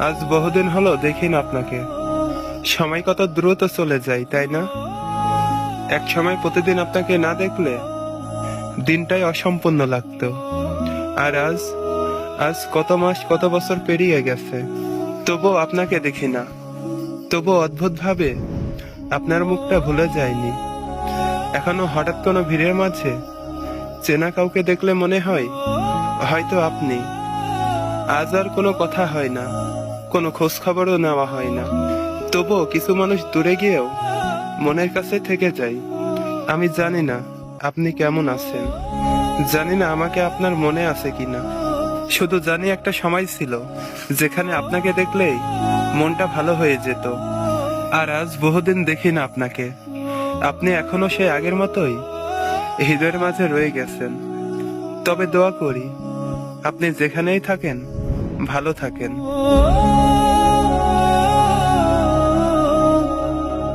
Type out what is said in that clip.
আজ বহুদিন হলো দেখি না আপনাকে। সময় কত দ্রুত চলে যায়, তাই না? এক সময় প্রতিদিন আপনাকে না দেখলে দিনটাই অসম্পূর্ণ লাগতো। আর আজ আজ কত মাস কত বছর পেরিয়ে গেছে, তবুও আপনাকে দেখি না। তবুও অদ্ভুত ভাবে আপনার মুখটা ভুলে যায়নি। এখনো হঠাৎ কোনো ভিড়ের মাঝে চেনা কাউকে দেখলে মনে হয় হয়তো আপনি। আজ আর কোনো কথা হয় না, কোনো খোঁজ খবরও নেওয়া হয় না। তবুও কিছু মানুষ দূরে গিয়েও মনের কাছে থেকে যায়। আমি জানি না আপনি কেমন আছেন, জানি না আমাকে আপনার মনে আছে কিনা। শুধু জানি একটা সময় ছিল যেখানে আপনাকে দেখলেই মনটা ভালো হয়ে যেত। আর আজ বহুদিন দেখি না আপনাকে। আপনি এখনো সেই আগের মতোই হৃদয়ের মাঝে রয়ে গেছেন। তবে দোয়া করি আপনি যেখানেই থাকেন ভালো থাকেন।